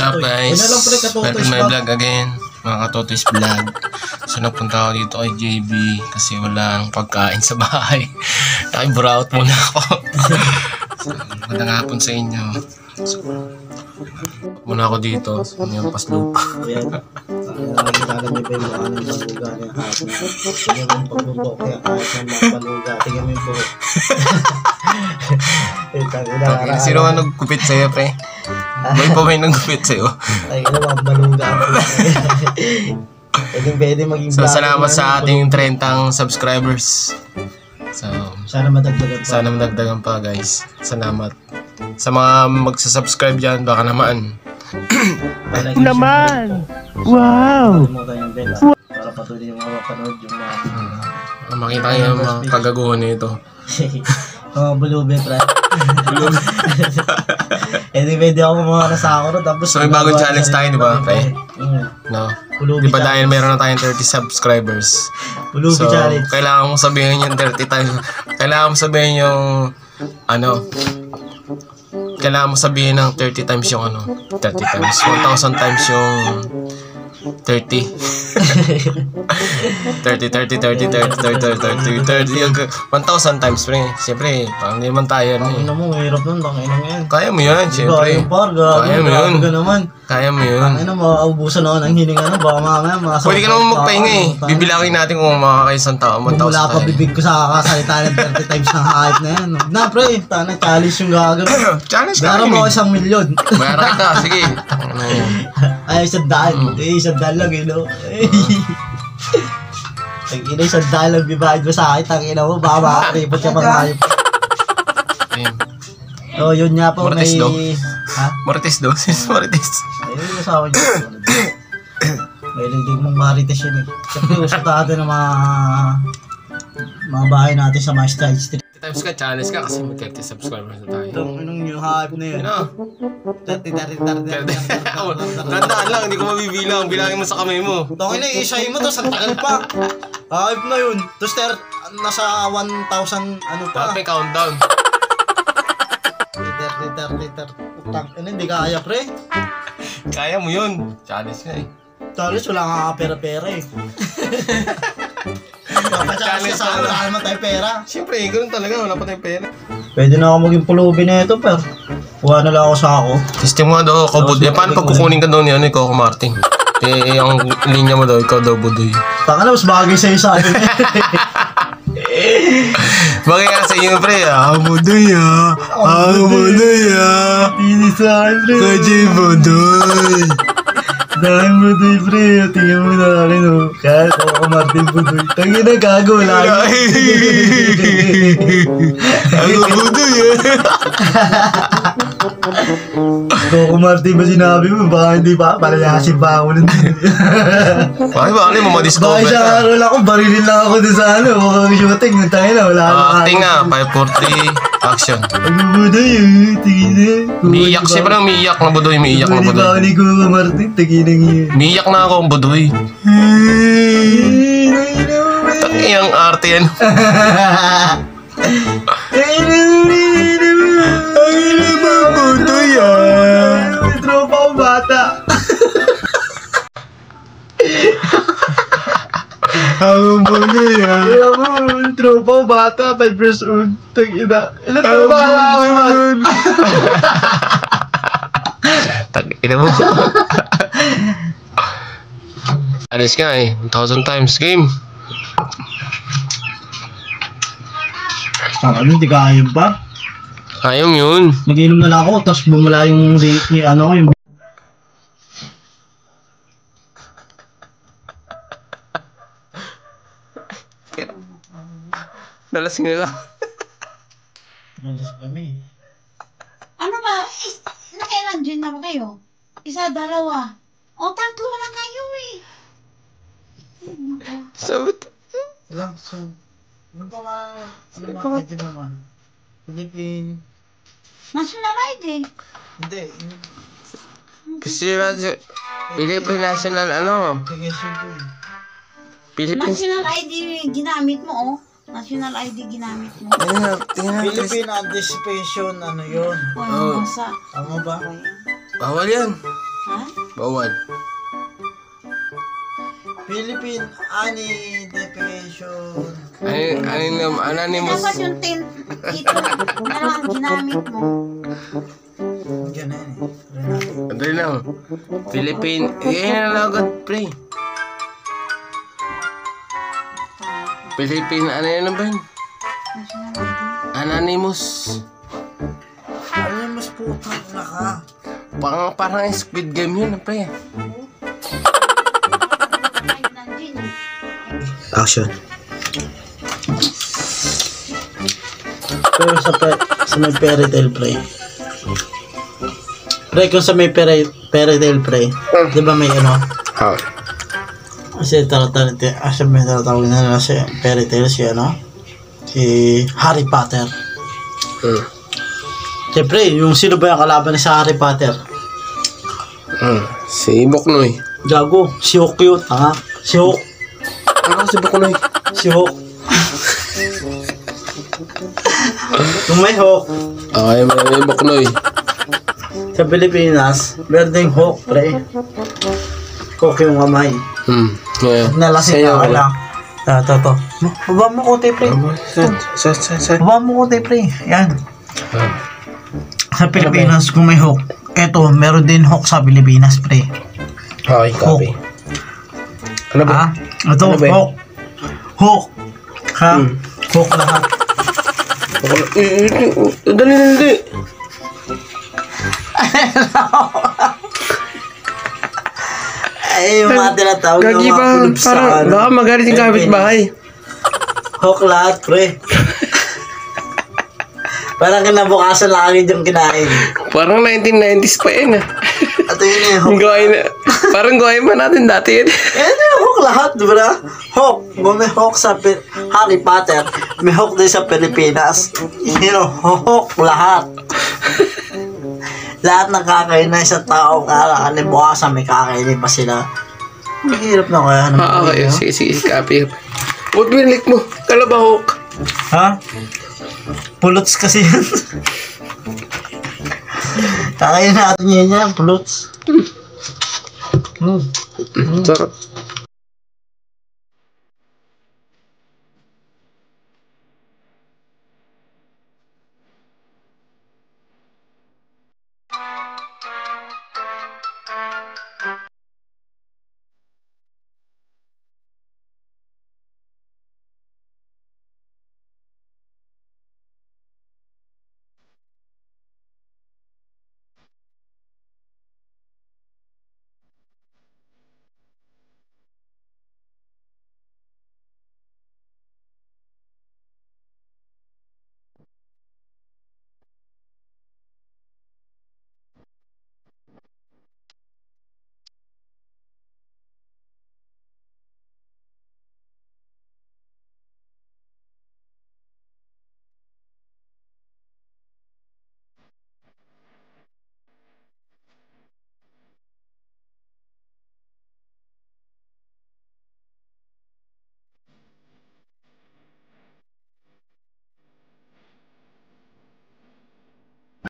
up guys? Welcome to my vlog again, mga Katotoys Vlog. So nagpunta ako dito kay JB kasi walang pagkain sa bahay. Nakibrout muna ako. Magandang hapon sa inyo. So, muna ako dito, yung paslupa. Nakikita kami pa yung mga ng baluga niya hapon. Tingnan mo yung pagbubok niya kahit ng mga baluga. Tingnan mo yung buhok. Sino nga nagkupit sa'yo, pre? Boy pa ba yung nagkupit sa'yo? Ay, ano mga baluga. Pwede maging so, salamat sa ating 30 subscribers. So, sana madagdagan pa guys. Salamat. Sa mga magsasubscribe dyan, baka naman. Naman! Wow! Para patuloy yung mga mapanood yung mga makita kayo yung mga kagaguhan nito. Mga bulube, pre. Bulube. Pwede ako mga nasa ako. Tapos so may bagong challenge tayo, di ba, pre? No? Di ba dahil meron na tayong 30 subscribers? Bulube so, challenge. kailangan mo sabihin yung 30 times. Kailangan mo sabihin yung kailangan mo sabihin ng 30 times yung 30 times. 1,000 times yung 30. 1,000 times, pre. Siyempre, parang hindi naman tayo. Tangina mo, mahirap nun. Tangina mo yan. Kaya mo yan, siyempre. Kaya mo yun. Kaya mo yun. Tangina mo, maubusan ako ng hininga. Baka mamaya masakit. Pwede ka naman magpahinga eh. Bibilangin natin kung makakaisang tao. 1,000 Wala pa bibig ko sa kakasalita ng 30 times ng hype na yan. Na, pre. Tana, challenge yung gagawin. Challenge ka rin. Bayaran mo 1 million. Bayaran kita, sige. Ay, 100. 100 lang, you know. Tangina, 100 lang bibahid mo sa akin. Tangina mo, baka makaripot ka pang hayop. So, yun nga po, Marites may... daw. Ha? Marites daw. Sis Marites. Ayun yung asawa niya. May lindig mong Marites yun eh. Siyempre, gusto natin ng mga bahay natin sa mga street. Times ka, challenge ka kasi may 30 subscribers na tayo. Anong new hype na yun? 30. Tandaan lang, hindi ko mabibilang. Bilangin mo sa kamay mo. Tangin na, isay mo, tapos ang tagal pa. Hype na yun. Tapos nasa 1,000 ano pa. May countdown. 30. Putang, hindi kaya, pre. Kaya mo yun. Challenge nga eh. Challenge, wala nga pera-pera eh. Challenge sa wala naman tayo pera. Siyempre, ganoon talaga, wala pa tayong pera. Pwede na ako maging pulubi na ito, pero kuha na lang ako sa ako. System mo daw, ikaw budoy. Paano pag kukunin ka daw niya, ikaw ako Martin? Ang linya mo daw, ikaw daw budoy. Taka na, mas bagay sa'yo sa akin. Bagay ka sa inyo, pre. Budoy budoy Pili sa akin, pre. Kaji budoy. Dahil budoy, pre. Tingnan mo na akin, oh. Kahit ako Martin budoy. Tangin na gago, lagi. Ako budoy, Coco Martin ba sinabi mo? Baka hindi pa, palayasin pa ako nun. Bakit mo ma-discover ka? Bakit sa araw lang ako, barilin lang ako dun sa shooting. Tayo na, wala na. Acting nga, 540, action. Budoy, tingin na. Miiyak siya, parang miiyak na budoy, miiyak na budoy. Bali ko Martin, tingin na yun. Miiyak na ako, budoy. Takiyang arte yan. Budoy May tropa akong bata. Ang budoy May tropa akong bata, 5 years old. Tag-ina. Ilan tropa ako yun? Tag-ina mo. Alis ka eh, 1,000 times game. Ano, hindi kaya ba? Kaya mo yun. Mag-inom na lang ako, tapos bumula yung yung... Nalasing na lang. Nalas kami. Ano ba? Nakailan dyan na ba kayo? Isa, dalawa. O, tatlo lang kayo eh. Sabot. Ilang so... Ano ba ID naman? Philippine... National ID. Hindi. Kasi Philippine National Philippines. National ID ginamit mo, oh. National ID ginamit mo. Philippine Anticipation, yun? Oh, nasa. Tama ba? Bawal yan. Ha? Bawal. Philippine Identification. Anonymous. Dapat yung ito na lang ang ginamit mo. Diyan na yun eh. Andali lang. Philippine. Yan na agad, pre. Philippine, ano yan ba yun? National ID. Anonymous. Ano yung mas putang na ka? Parang Squid Game yun, pre. Action. Pero sa may fairy tale pre. Pre, kung sa may fairy tale pre, di ba may ano? How? Kasi may taratawag na nila si fairy tale si ano? Si Harry Potter. Siyempre, yung sino ba yung kalaban ni sa Harry Potter? Si Boknoy. Gago, si Hook yun, tanga. Si Hook. Ano si Boknoy? Si Hook. Yung may Hook, Okay, may Boknoy. sa Pilipinas, meron ding Hook, pre. Hook yung kamay. Yeah. Nalasing ka lang. Ito. Baba mo konti, pre. Baba mo konti, pre. Yan. Sa Pilipinas, kung may Hook. Eto, meron din Hook sa Pilipinas, pre. Okay, copy. Ano ba? Ito, Ano ba yun? Hook. Hook. Ha? Hook lahat. Dali. Ay, yung mga tinatawag ng Gagi mga ba? kulub sa Parang, ano. baka magalit yung kapitbahay. Hook lahat, pre. Parang kinabukasan lang agad yung kinain. Parang 1990s pa yun ah. Ito yun eh, Hook. Parang gawain pa natin dati yun. Eh, Hook lahat, di ba? Hook. Kung may Hook sa Harry Potter, may Hook din sa Pilipinas. Hook lahat. Lahat ng kakain na isang tao, kalibukasan may kakainin pa sila. Mahirap na kaya. Okay, sige, copy. Huwag binalik mo. Kala ba Hook? Ha? Puluts kasi yun. Kakain natin yan, puluts. Sarap.